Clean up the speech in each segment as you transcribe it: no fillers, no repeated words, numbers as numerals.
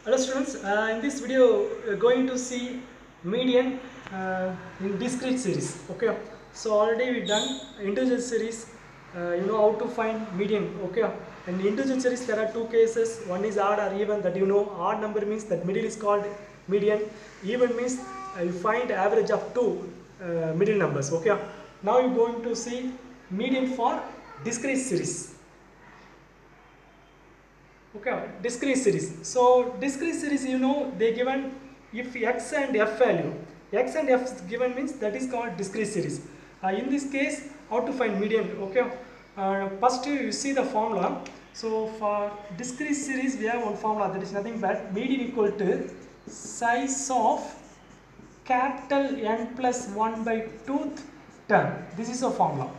Hello students, in this video we are going to see median in discrete series. Okay, so already we done integer series. You know how to find median. Okay, in integer series there are two cases. One is odd or even, that you know. Odd number means that middle is called median. Even means you find average of two middle numbers. Okay, now you are going to see median for discrete series. Okay, discrete series. So discrete series, you know, they given if x and f value, x and f is given means that is called discrete series. In this case, how to find median? Okay, first you see the formula. So for discrete series, we have one formula, that is nothing but median equal to size of capital N plus 1 by 2th term. This is a formula.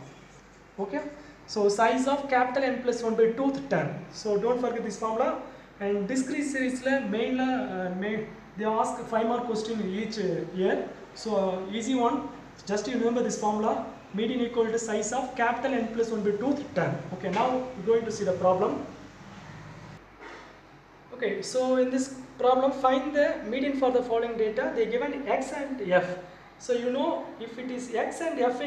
Okay, so size of capital N plus 1 by 2th term. So don't forget this formula. And discrete series la main they ask 5 more question each year. So easy one, just you remember this formula, median equal to size of capital N plus 1 by 2th term. Okay, now we're going to see the problem. Okay, so in this problem, find the median for the following data. They given x and f. So you know, if it is x and f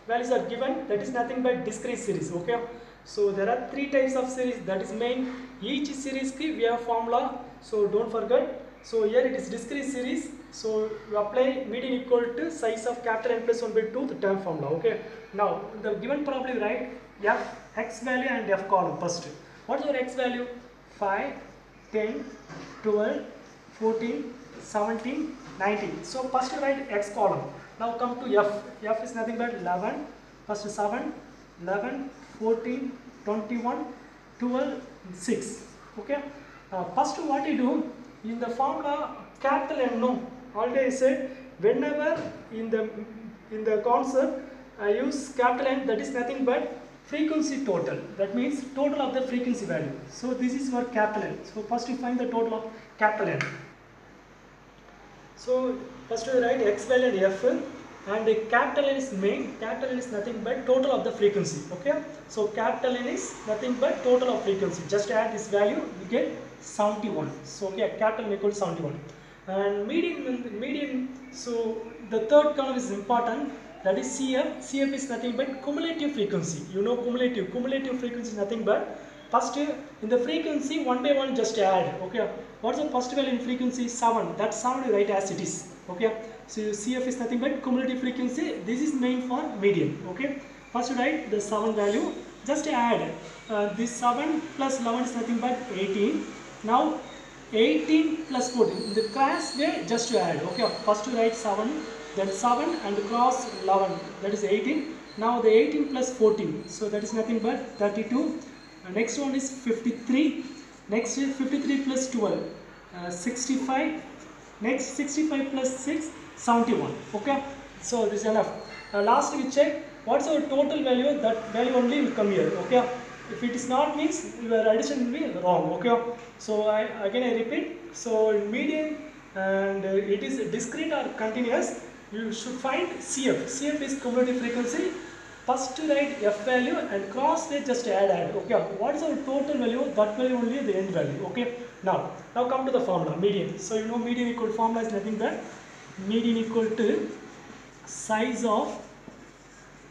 values are given, that is nothing but discrete series. Okay, so there are three types of series. That is main. Each series ki we have formula. So don't forget. So here it is discrete series. So you apply median equal to size of capital N plus 1 by 2 the term formula. Okay. Now the given problem, right? F x value and f column first. What is your x value? 5, 10, 12, 14, 17, 19. So first you write x column. Now come to f. F is nothing but 11. First 7, 11, 14, 21, 12, 6. Okay. First what you do in the formula capital N. No. Already I said whenever in the concept I use capital N, that is nothing but frequency total. That means total of the frequency value. So this is your capital N. So first you find the total of capital N. So first you write x value and f, and the capital N is main. Capital N is nothing but total of the frequency. Okay. So capital N is nothing but total of frequency. Just add this value, you get 71. So okay, capital N equals 71. And median. So the third column is important. That is CF. CF is nothing but cumulative frequency. You know cumulative. Cumulative frequency is nothing but first in the frequency 1 by 1 just add. Okay. What is the first value in frequency? 7. That 7 you write as it is. Okay. So CF is nothing but cumulative frequency. This is main for median. Okay. First you write the 7 value. Just add this 7 plus 11 is nothing but 18. Now 18 plus 14. In the class way, just to add. Okay. First you write 7. Then 7 and cross 11, that is 18. Now the 18 plus 14, so that is nothing but 32. Next one is 53. Next is 53 plus 12, 65. Next 65 plus 6, 71. Okay, so this is enough. Last we check what's our total value. That value only will come here. Okay, if it is not means your addition will be wrong. Okay, so I repeat. So median and it is discrete or continuous, you should find CF. CF is cumulative frequency. First write F value and cross they just add. Okay. What is our total value? That value only the end value. Okay. Now come to the formula median. So you know median equal formula is nothing but median equal to size of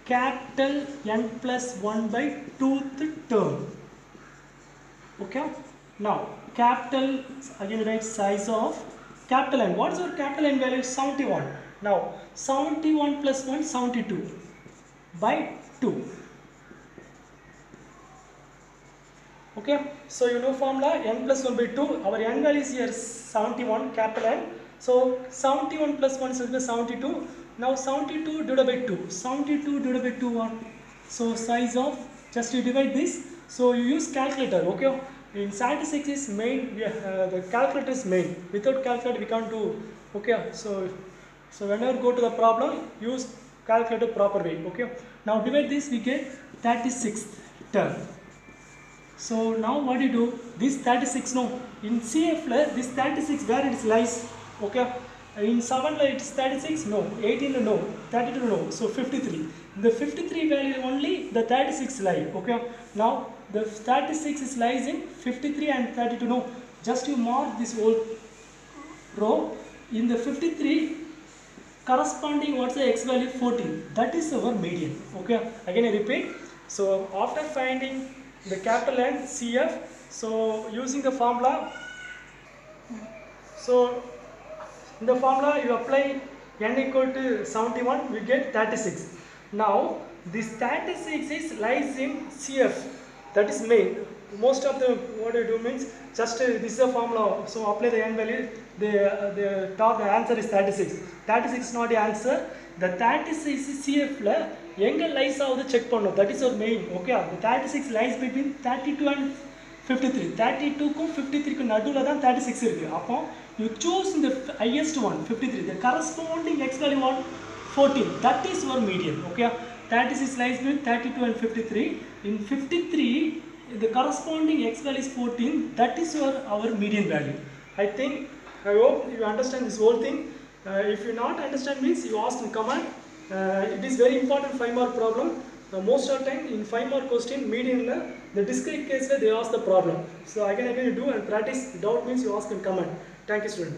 capital N plus 1 by 2th term. Okay. Now capital, again write size of capital N. What is our capital N value? 71. Now 71 plus 1, 72 by 2. Okay, so you know formula n plus 1 by 2. Our n value is here 71, capital N. So 71 plus 1 is 72. Now 72 divided by 2. 72 divided by 2 what? So size of, just you divide this. So you use calculator. Okay. In statistics is main, the calculator is main. Without calculator we can't do. Okay, so whenever go to the problem, use calculator proper way. Okay. Now divide this, we get 36th term. So now what do you do? This 36, no. In CF this 36 where it lies? Okay. In 7 it is 36, no. 18 no. 32 no. So 53. The 53 value only the 36 lie. Okay. Now the 36 is lies in 53 and 32 no. just you mark this whole row. In the 53 corresponding, what's the x value? 14. That is our median. Okay, again I repeat. So after finding the capital N CF, so using the formula, so in the formula you apply n equal to 71, we get 36. Now this 36 is lies in CF, that is main. Most of the what I do means just this is a formula, so apply the n value, the top answer is 36. 36 is not the answer. The 36 is CF la எங்க lies ஆகுது check பண்ணணும், that is our main. Okay, the 36 lies between 32 and 53. 32 க்கும் 53 க்கு நடுவுல தான் 36 இருக்கு. அப்போ you choose the highest one, 53. The corresponding x value what? 14. That is your median. Okay, 36 lies between 32 and 53. In 53 the corresponding x value is 14. That is our median value. I hope you understand this whole thing. If you not understand means you ask in comment. It is very important 5 mark problem. Most of the time in 5 mark question median la the discrete case they ask the problem. So again you do and practice. Doubt means you ask in comment. Thank you, student.